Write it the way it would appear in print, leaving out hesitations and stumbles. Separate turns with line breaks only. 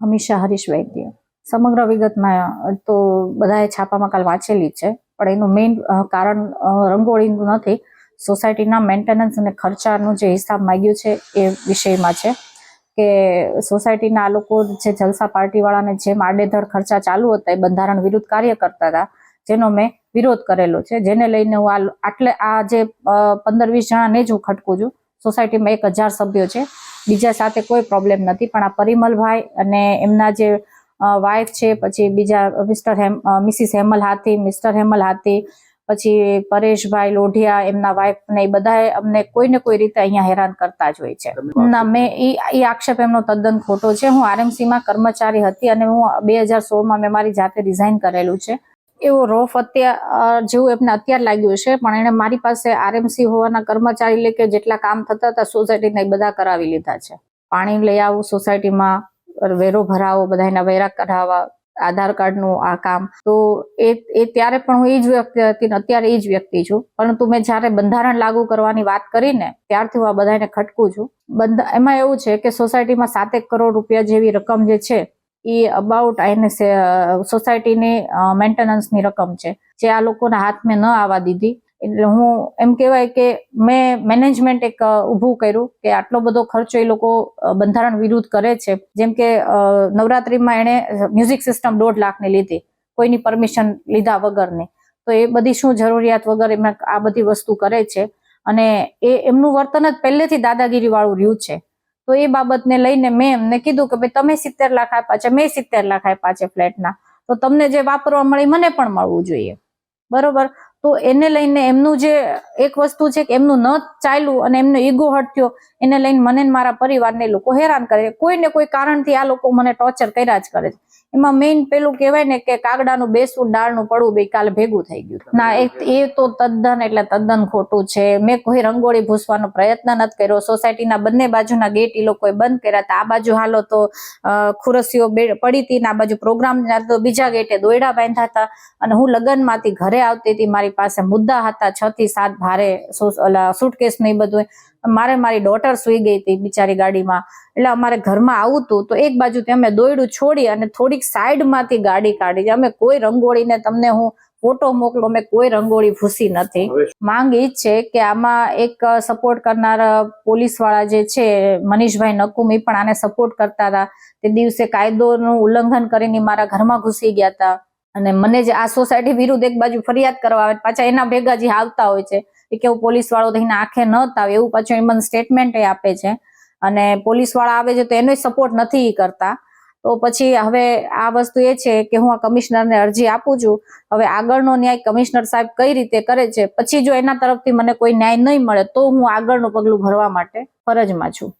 અમીષા હરીશ વૈદ્ય. સમગ્ર વિગતમાં તો બધાએ છાપામાં કાલ વાંચેલી છે, પણ એનું મેઇન કારણ રંગોળીનું નથી, સોસાયટીના મેન્ટેનન્સ અને ખર્ચાનું જે હિસાબ માંગ્યું છે એ વિષયમાં છે કે સોસાયટીના આ લોકો જે જલસા પાર્ટીવાળાને જેમ આડેધડ ખર્ચા ચાલુ હતા એ બંધારણ વિરુદ્ધ કાર્ય કરતા હતા, જેનો મેં વિરોધ કરેલો છે, જેને લઈને હું આ જે 15-20 જણાને જ હું ખટકું છું. સોસાયટીમાં 1000 સભ્યો છે, બીજા સાથે કોઈ પ્રોબ્લેમ નથી, પણ આ પરિમલભાઈ અને એમના જે વાઇફ છે, પછી બીજા મિસિસ હેમલ હાથી, મિસ્ટર હેમલ હાથી, પછી પરેશભાઈ લોઢિયા એમના વાઇફ ને એ બધા અમને કોઈ ને કોઈ રીતે અહીંયા હેરાન કરતા જ હોય છે. ના, મેં એ આક્ષેપ એમનો તદ્દન ખોટો છે. હું આરએમસીમાં કર્મચારી હતી અને હું 2016માં મેં મારી જાતે રિઝાઇન કરેલું છે. એવો રોફ જેવું એમને અત્યારે લાગ્યું છે, પણ એને મારી પાસે આરએમસી હોવાના કર્મચારી લે કે જેટલા કામ થતા હતા સોસાયટીના એ બધા કરાવી લીધા છે. પાણી લઈ આવું સોસાયટીમાં, વેરો ભરાવો, બધાના વેરા કઢાવવા, આધાર કાર્ડનું આ કામ, તો એ ત્યારે પણ હું એ જ વ્યક્તિ હતી ને અત્યારે એ જ વ્યક્તિ છું. પરંતુ મેં જ્યારે બંધારણ લાગુ કરવાની વાત કરીને ત્યારથી હું આ બધાને ખટકું છું. એમાં એવું છે કે સોસાયટીમાં 7 કરોડ રૂપિયા જેવી રકમ જે છે એ અબાઉટ એને સોસાયટીની મેન્ટેનન્સની રકમ છે, જે આ લોકોના હાથ મેં ન આવવા દીધી. એટલે હું એમ કહેવાય કે મેં મેનેજમેન્ટ એક ઊભું કર્યું કે આટલો બધો ખર્ચો એ લોકો બંધારણ વિરુદ્ધ કરે છે. જેમ કે નવરાત્રીમાં એણે મ્યુઝિક સિસ્ટમ 1.5 લાખની લીધી, કોઈની પરમિશન લીધા વગરની. તો એ બધી શું જરૂરિયાત વગર એમને આ બધી વસ્તુ કરે છે, અને એમનું વર્તન જ પહેલેથી દાદાગીરી વાળું રહ્યું છે. તો એ બાબતને લઈને મેં એમને કીધું કે ભાઈ તમે 70 લાખ આપ્યા છે, મેં 70 લાખ આપ્યા છે ફ્લેટના, તો તમને જે વાપરવા મળી મને પણ મળવું જોઈએ, બરોબર. તો એને લઈને એમનું જે એક વસ્તુ છે કે એમનું ન ચાલ્યું અને એમનો ઈગો હર્ટ થયો, એને લઈને મને મારા પરિવારને લોકો હેરાન કરે, કોઈ ને કોઈ કારણથી આ લોકો મને ટોર્ચર કર્યા જ કરે છે. એમાં મેઇન પેલું કહેવાય ને કે કાગડાનું બેસવું ડાળનું પડવું બે કાલે ભેગું થઈ ગયું. ના, એ તો તદ્દન ખોટું છે. મેં કોઈ રંગોળી ભૂસવાનો પ્રયત્ન નથી કર્યો. સોસાયટીના બંને બાજુના ગેટ એ લોકોએ બંધ કર્યા હતા. આ બાજુ હાલો તો ખુરશીઓ પડી હતી ને આ બાજુ પ્રોગ્રામ તો બીજા ગેટે દોયડા બાંધ્યા હતા. અને હું લગ્નમાંથી ઘરે આવતી હતી, મારી પાસે મુદ્દા હતા 6 થી 7 ભારે સુટકેસ ને એ બધું. મારી ડોટર સુઈ ગઈ હતી બિચારી ગાડીમાં, એટલે અમારે ઘરમાં આવું હતું તો એક બાજુથી અમે દોયડું છોડી અને થોડીક સાઈડમાંથી ગાડી કાઢી. અમે કોઈ રંગોળીને તમને હું ફોટો મોકલો, અમે કોઈ રંગોળી ભૂસી નથી. માંગ એ જ છે કે આમાં એક સપોર્ટ કરનાર પોલીસ વાળા જે છે મનીષભાઈ નકુમ, એ પણ આને સપોર્ટ કરતા હતા. તે દિવસે કાયદોનું ઉલ્લંઘન કરીને મારા ઘરમાં ઘૂસી ગયા હતા, અને મને જે આ સોસાયટી વિરુદ્ધ એક બાજુ ફરિયાદ કરવા આવે, પાછા એના ભેગા જે આવતા હોય છે એ કેવું પોલીસ વાળો થઈને આંખે ન તાવ એવું પાછું એમને સ્ટેટમેન્ટ આપે છે, અને પોલીસ વાળા આવે છે તો એનો સપોર્ટ નથી કરતા. તો પછી હવે આ વસ્તુ એ છે કે હું આ કમિશનરને અરજી આપું છું. હવે આગળનો ન્યાય કમિશનર સાહેબ કઈ રીતે કરે છે, પછી જો એના તરફથી મને કોઈ ન્યાય નહીં મળે તો હું આગળનું પગલું ભરવા માટે ફરજમાં છું.